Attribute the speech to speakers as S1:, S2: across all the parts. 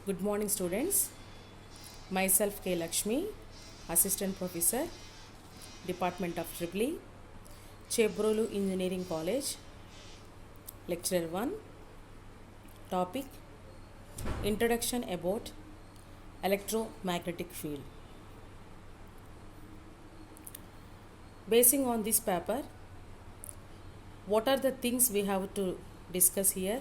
S1: Good morning, students. Myself K. Lakshmi, Assistant Professor, Department of EEE, Chebrolu Engineering College, Lecture 1. Topic: Introduction about electromagnetic field. Basing on this paper, what are the things we have to discuss here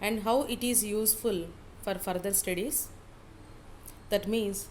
S1: and how it is useful for further studies? That means,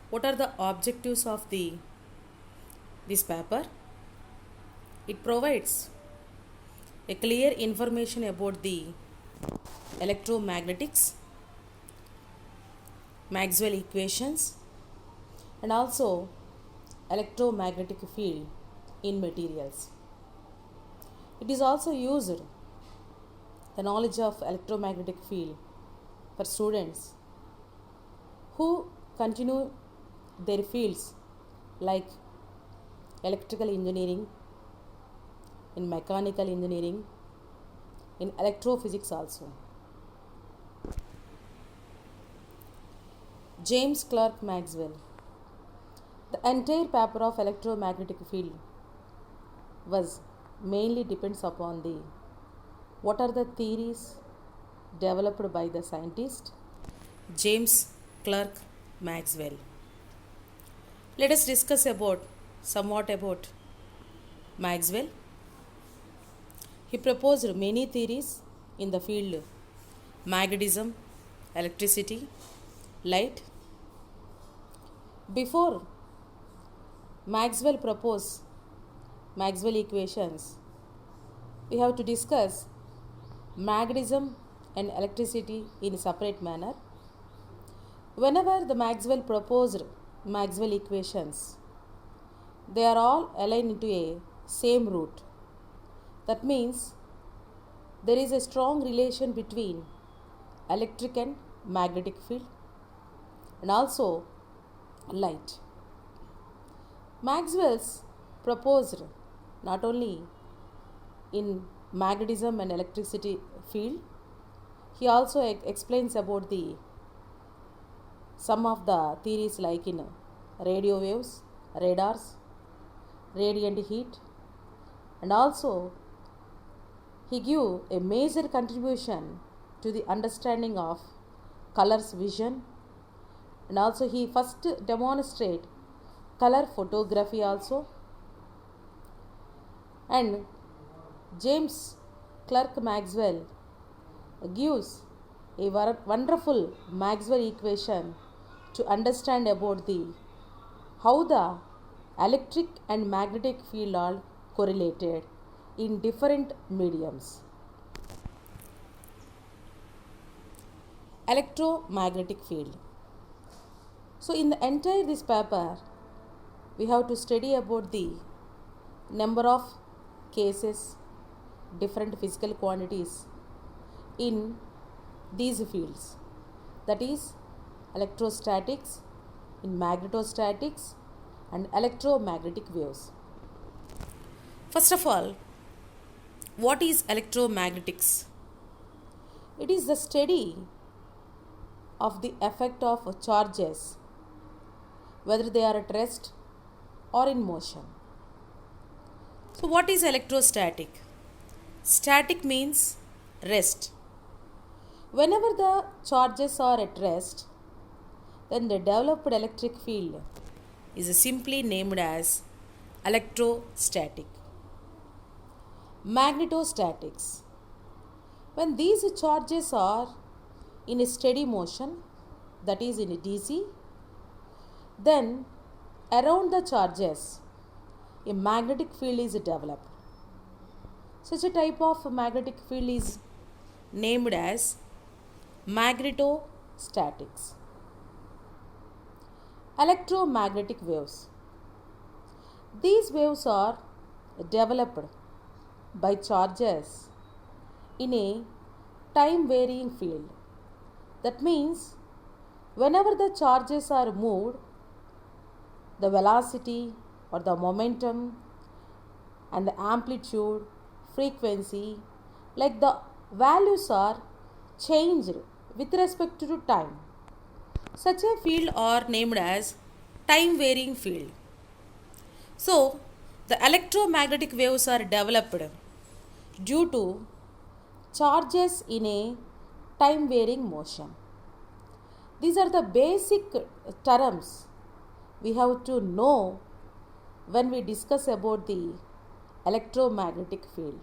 S1: what are the objectives of this paper? It provides a clear information about the electromagnetics, Maxwell equations, and also electromagnetic field in materials. It is also used the knowledge of electromagnetic field for students who continue their fields like electrical engineering, in mechanical engineering, in electrophysics also. James Clerk Maxwell. The entire paper of electromagnetic field was mainly depends upon what are the theories developed by the scientist James Clerk Maxwell. Let us discuss somewhat about Maxwell. He proposed many theories in the field magnetism, electricity, light. Before Maxwell proposed Maxwell equations, we have to discuss magnetism and electricity in a separate manner. Whenever the Maxwell proposed Maxwell equations, they are all aligned into a same root. That means there is a strong relation between electric and magnetic field and also light. Maxwell's proposed not only in magnetism and electricity field, he also explains about some of the theories like in radio waves, radars, radiant heat, and also he give a major contribution to the understanding of colors vision, and also he first demonstrate color photography also. And James Clerk Maxwell gives a wonderful Maxwell equation to understand about how the electric and magnetic field are correlated in different mediums. Electromagnetic field. So in the entire this paper, we have to study about the number of cases, different physical quantities in these fields, that is electrostatics, in magnetostatics, and electromagnetic waves. First of all, what is electromagnetics? It is the study of the effect of charges, whether they are at rest or in motion. So what is electrostatic? Static means rest. Whenever the charges are at rest, then the developed electric field is simply named as electrostatic. Magnetostatics. When these charges are in a steady motion, that is in a DC, then around the charges a magnetic field is developed. Such a type of magnetic field is named as magnetostatics. Electromagnetic waves. These waves are developed by charges in a time varying field. That means whenever the charges are moved, the velocity or the momentum and the amplitude, frequency, like the values are changed with respect to time. Such a field are named as time varying field. So, the electromagnetic waves are developed due to charges in a time varying motion. These are the basic terms we have to know when we discuss about the electromagnetic field.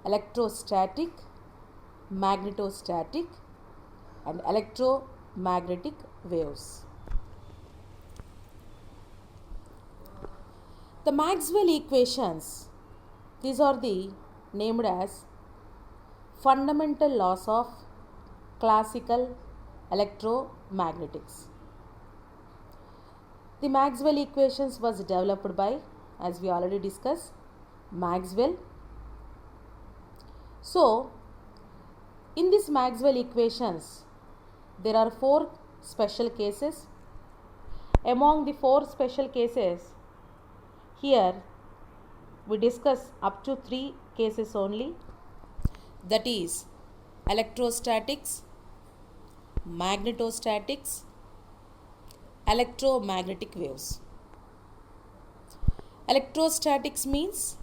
S1: Electrostatic, magnetostatic, and electromagnetic waves. The Maxwell equations, these are the named as fundamental laws of classical electromagnetics. The Maxwell equations was developed by, as we already discussed, Maxwell. So, in this Maxwell equations, there are 4 special cases. Among the 4 special cases, here we discuss up to 3 cases only, that is electrostatics, magnetostatics, electromagnetic waves. Electrostatics means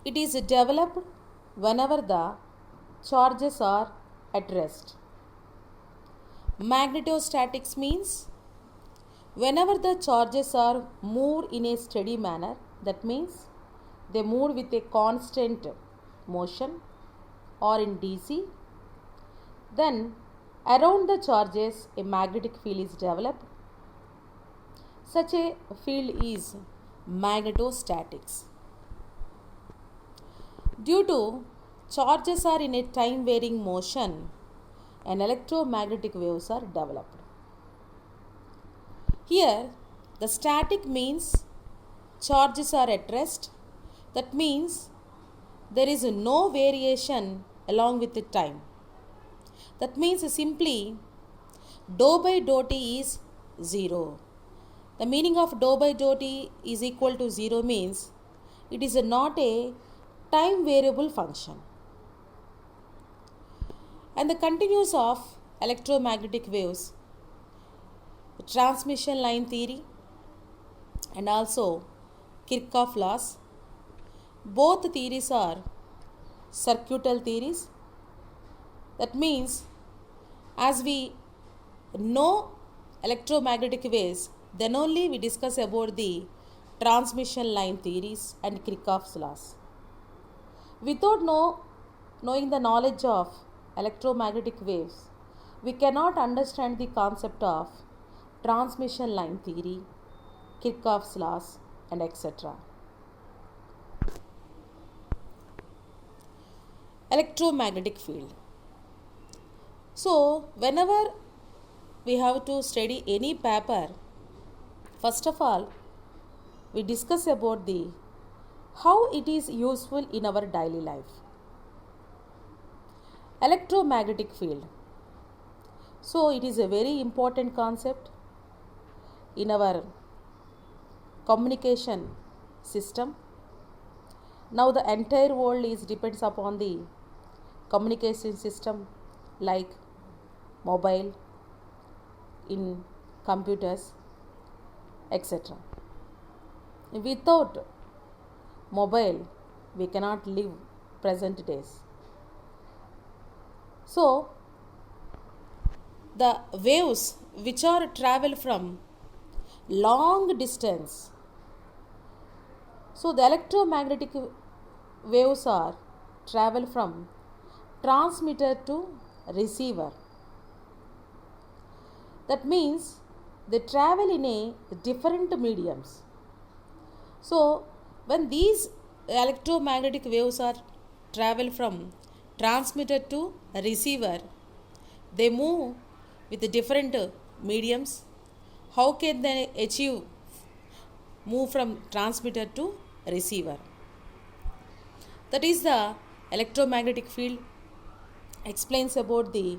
S1: it is developed whenever the charges are at rest. Magnetostatics means whenever the charges are moved in a steady manner, that means they move with a constant motion or in DC, then around the charges a magnetic field is developed. Such a field is magnetostatics. Due to charges are in a time varying motion, and electromagnetic waves are developed. Here, the static means charges are at rest. That means there is no variation along with the time. That means simply dou by dou t is 0. The meaning of dou by dou t is equal to 0 means it is not a time variable function. And the continuous of electromagnetic waves, transmission line theory and also Kirchhoff laws, both theories are circuital theories. That means as we know electromagnetic waves, then only we discuss about the transmission line theories and Kirchhoff's laws. Without knowing the knowledge of electromagnetic waves, we cannot understand the concept of transmission line theory, Kirchhoff's laws, and etc. Electromagnetic field. So, whenever we have to study any paper, first of all, we discuss about the how it is useful in our daily life. Electromagnetic field. So, it is a very important concept in our communication system. Now, the entire world depends upon the communication system like mobile, in computers, etc. Without mobile, we cannot live present days. So, the waves which are travel from long distance. So, the electromagnetic waves are travel from transmitter to receiver. That means they travel in a different mediums. So, when these electromagnetic waves are travel from transmitter to receiver, they move with the different mediums. How can they achieve move from transmitter to receiver? That is the electromagnetic field explains about the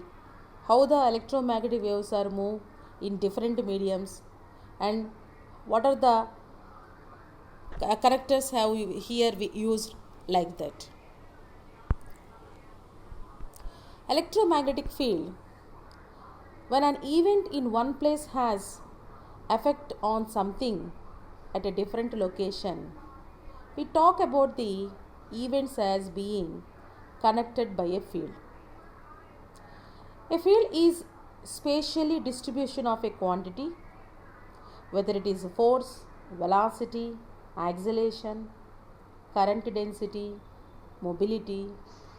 S1: how the electromagnetic waves are moved in different mediums and what are the characters have here we used like that. Electromagnetic field. When an event in one place has effect on something at a different location, we talk about the events as being connected by a field. A field is spatially distribution of a quantity, whether it is force, velocity, acceleration, current density, mobility,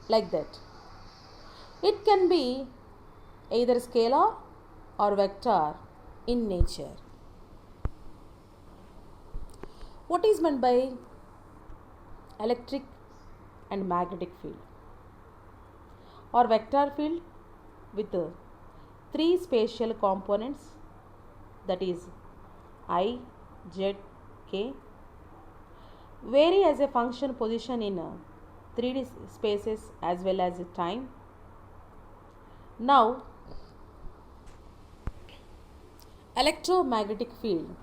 S1: like that. It can be either scalar or vector in nature. What is meant by electric and magnetic field or vector field with three spatial components, that is I, Z, K, vary as a function position in 3D spaces as well as time. Now, electromagnetic field.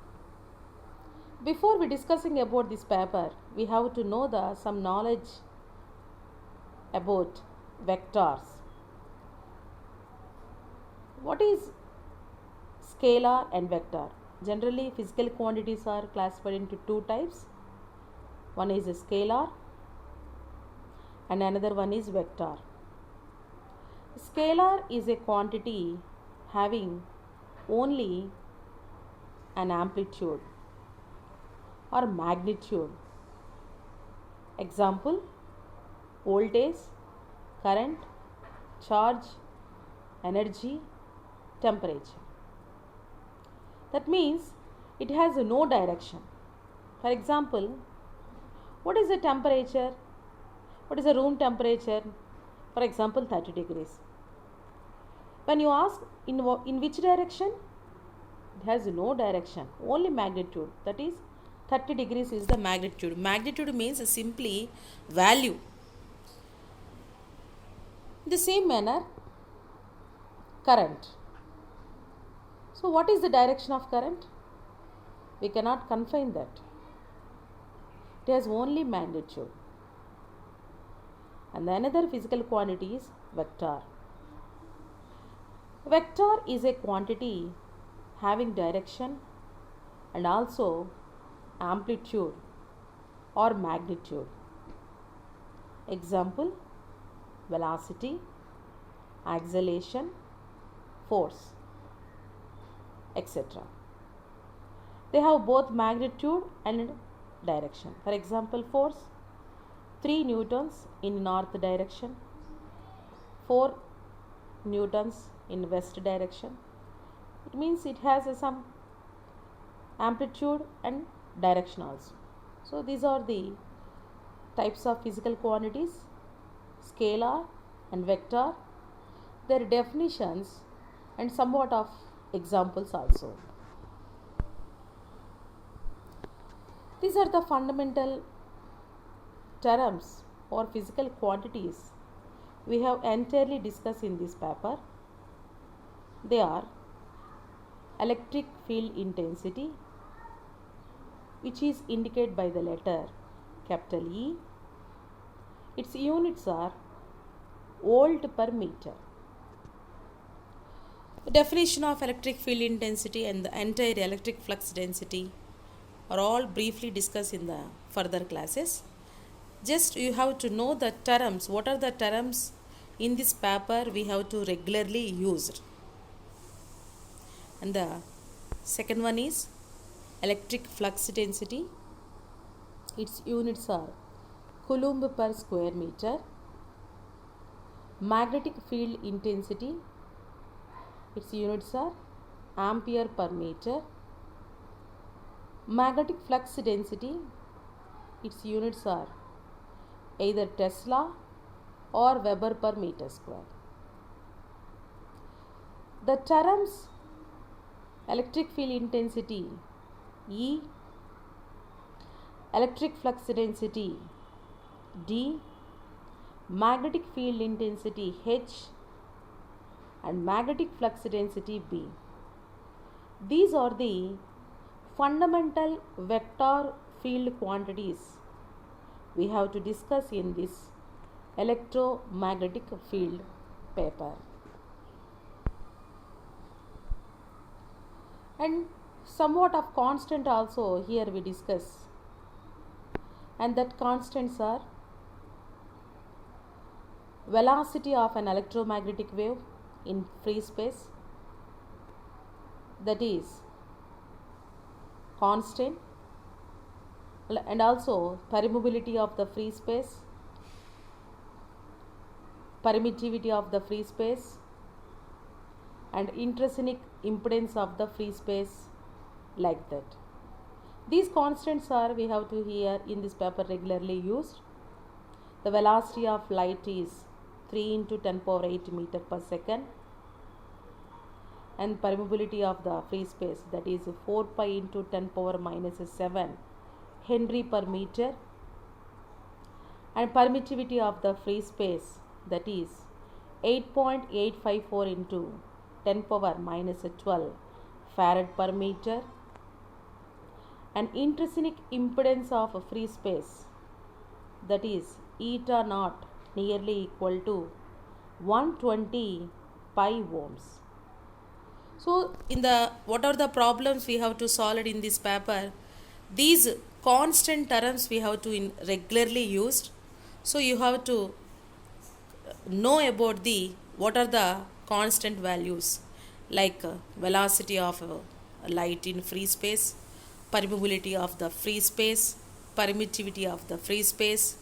S1: Before we discussing about this paper, we have to know some knowledge about vectors. What is scalar and vector? Generally, physical quantities are classified into two types. One is a scalar and another one is vector. Scalar is a quantity having only an amplitude or magnitude. Example: voltage, current, charge, energy, temperature. That means it has no direction. For example, what is the temperature? What is the room temperature? For example, 30 degrees. When you ask in which direction, it has no direction, only magnitude. That is 30 degrees is the magnitude. Magnitude means simply value. In the same manner, current. So what is the direction of current? We cannot confine that. It has only magnitude. And another physical quantity is vector. Vector is a quantity having direction and also amplitude or magnitude. Example: velocity, acceleration, force, etc. They have both magnitude and direction. For example, force: 3 newtons in north direction, 4 newtons in west direction. It means it has some amplitude and direction also. So these are the types of physical quantities, scalar and vector, their definitions and somewhat of examples also. These are the fundamental terms or physical quantities we have entirely discussed in this paper. They are electric field intensity, which is indicated by the letter capital E. Its units are volt per meter. The definition of electric field intensity and the entire electric flux density are all briefly discussed in the further classes. Just you have to know the terms. What are the terms in this paper we have to regularly use? And the second one is electric flux density. Its units are coulomb per square meter. Magnetic field intensity. Its units are ampere per meter. Magnetic flux density. Its units are either Tesla or Weber per meter square. The terms electric field intensity E, electric flux density D, magnetic field intensity H and magnetic flux density B. These are the fundamental vector field quantities we have to discuss in this electromagnetic field paper. And somewhat of constant also here we discuss, and that constants are velocity of an electromagnetic wave in free space, that is constant, and also permeability of the free space, permittivity of the free space, and intrinsic impedance of the free space, like that. These constants are, we have to here in this paper regularly used. The velocity of light is 3 into 10 power 8 meter per second, and permeability of the free space, that is 4 pi into 10 power minus 7 Henry per meter, and permittivity of the free space, that is 8.854 into 10 power minus 12 Farad per meter, and intrinsic impedance of a free space, that is eta naught nearly equal to 120 pi ohms. So in the what are the problems we have to solve it in this paper, these constant terms we have to regularly used. So you have to know about the what are the constant values, like velocity of light in free space, permeability of the free space, permittivity of the free space,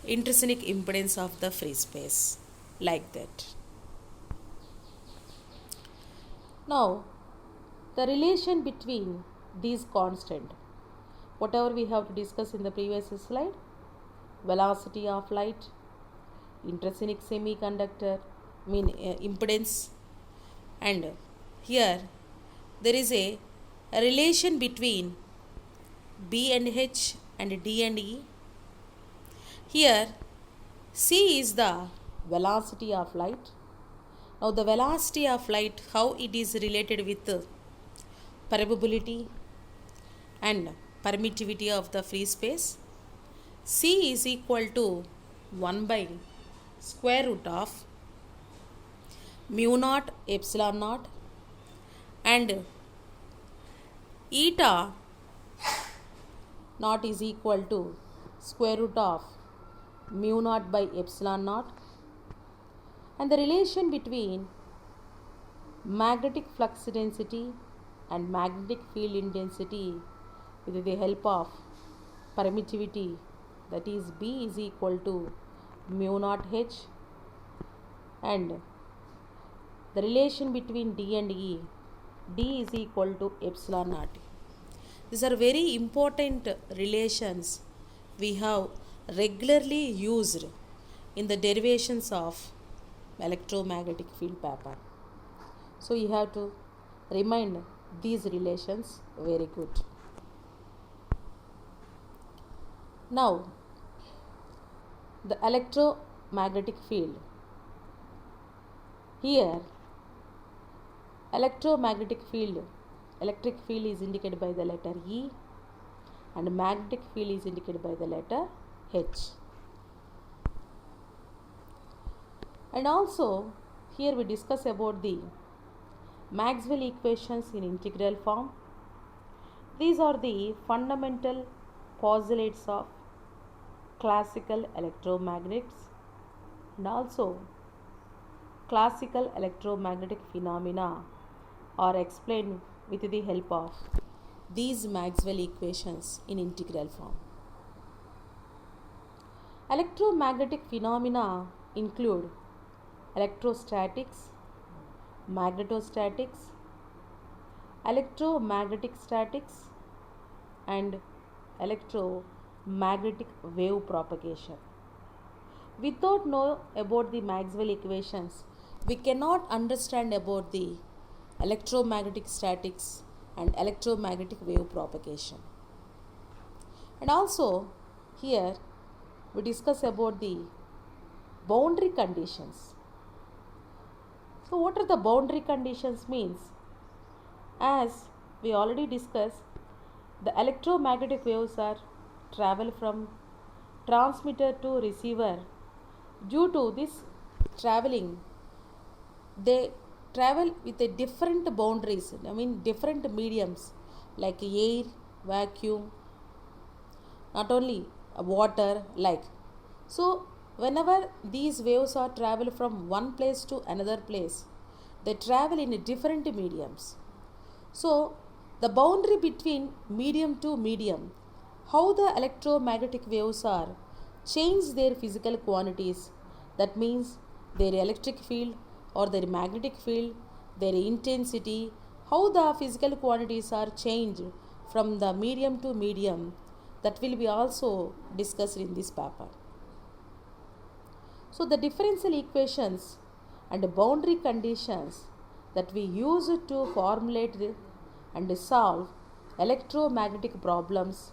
S1: intrinsic impedance of the free space, like that. Now the relation between these constant, whatever we have to discuss in the previous slide, velocity of light, intrinsic semiconductor impedance, and here there is a relation between B and H and D and E. Here C is the velocity of light. Now the velocity of light, how it is related with permeability and permittivity of the free space. C is equal to 1 by square root of mu naught epsilon naught, and eta naught is equal to square root of mu naught by epsilon naught. And the relation between magnetic flux density and magnetic field intensity with the help of permittivity, that is B is equal to mu naught H, and the relation between D and E, D is equal to epsilon naught. These are very important relations we have regularly used in the derivations of electromagnetic field paper. So you have to remind these relations very good. Now the electromagnetic field. Here electromagnetic field, electric field is indicated by the letter E, and magnetic field is indicated by the letter H. And also here we discuss about the Maxwell equations in integral form. These are the fundamental postulates of classical electromagnets, and also classical electromagnetic phenomena are explained with the help of these Maxwell equations in integral form. Electromagnetic phenomena include electrostatics, magnetostatics, electromagnetic statics, and electromagnetic wave propagation. Without knowing about the Maxwell equations, we cannot understand about the electromagnetic statics and electromagnetic wave propagation. And also here we discuss about the boundary conditions. So what are the boundary conditions means? As we already discussed, the electromagnetic waves are travel from transmitter to receiver. Due to this traveling, they travel with a different boundaries, I mean different mediums like air, vacuum, not only water, like. So whenever these waves are travel from one place to another place, they travel in different mediums. So the boundary between medium to medium, how the electromagnetic waves are change their physical quantities, that means their electric field or their magnetic field, their intensity, how the physical quantities are changed from the medium to medium, that will be also discussed in this paper. So the differential equations and boundary conditions that we use to formulate and solve electromagnetic problems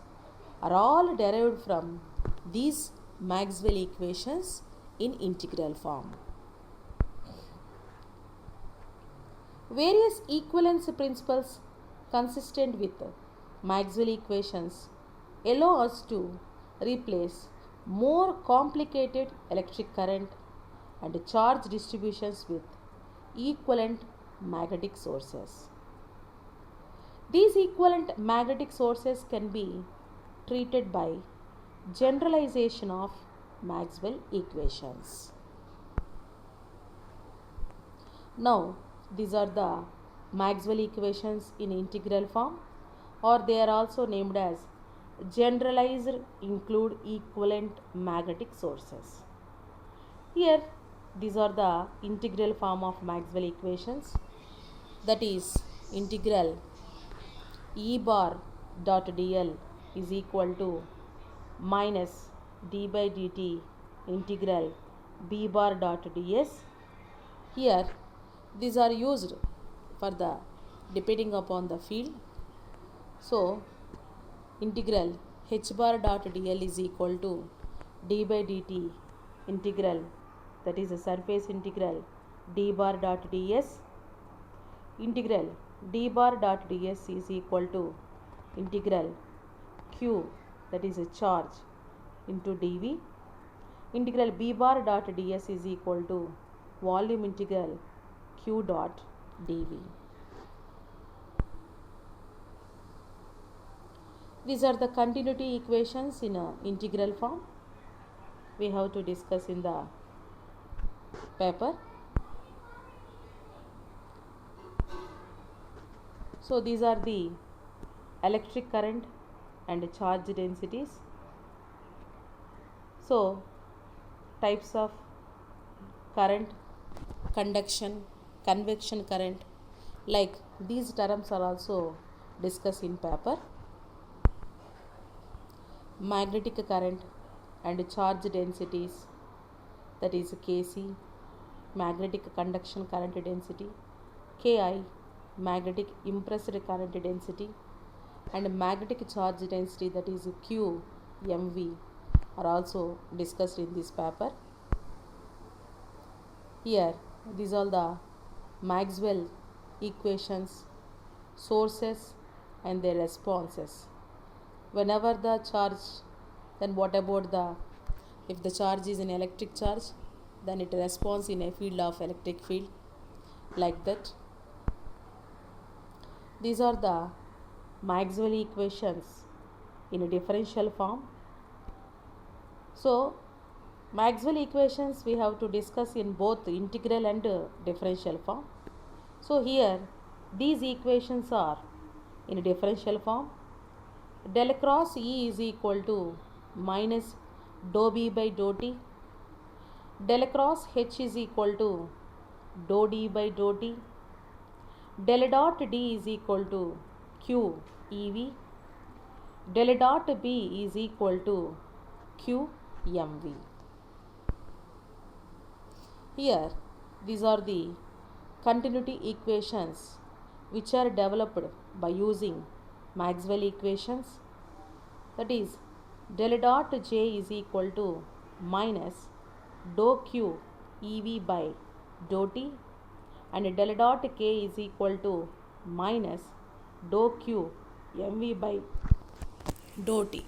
S1: are all derived from these Maxwell equations in integral form. Various equivalence principles consistent with Maxwell equations allow us to replace more complicated electric current and charge distributions with equivalent magnetic sources. These equivalent magnetic sources can be treated by generalization of Maxwell equations. Now, these are the Maxwell equations in integral form, or they are also named as generalized include equivalent magnetic sources. Here, these are the integral form of Maxwell equations, that is integral E bar dot dl is equal to minus d by dt integral b bar dot ds. Here these are used for the depending upon the field. So integral h bar dot dl is equal to d by dt integral, that is a surface integral d bar dot ds. Integral d bar dot ds is equal to integral q, that is a charge, into dv. Integral b bar dot ds is equal to volume integral q dot dv. These are the continuity equations in integral form we have to discuss in the paper. So these are the electric current and charge densities. So types of current, conduction, convection current, like these terms are also discussed in paper. Magnetic current and charge densities, that is Kc, magnetic conduction current density, Ki, magnetic impressed current density, and magnetic charge density, that is Q, mv, are also discussed in this paper. Here these are the Maxwell equations, sources and their responses. Whenever the charge, then what about the, if the charge is an electric charge, then it responds in a field of electric field, like that. These are the Maxwell equations in a differential form. So Maxwell equations we have to discuss in both integral and differential form. So here these equations are in a differential form. Del cross E is equal to minus dou B by dou T. Del cross H is equal to dou D by dou T. Del dot D is equal to Q EV. Del dot B is equal to Q MV. Here these are the continuity equations which are developed by using Maxwell equations, that is del dot J is equal to minus dou Q EV by dou T, and del dot K is equal to minus dou Q MV by dou T.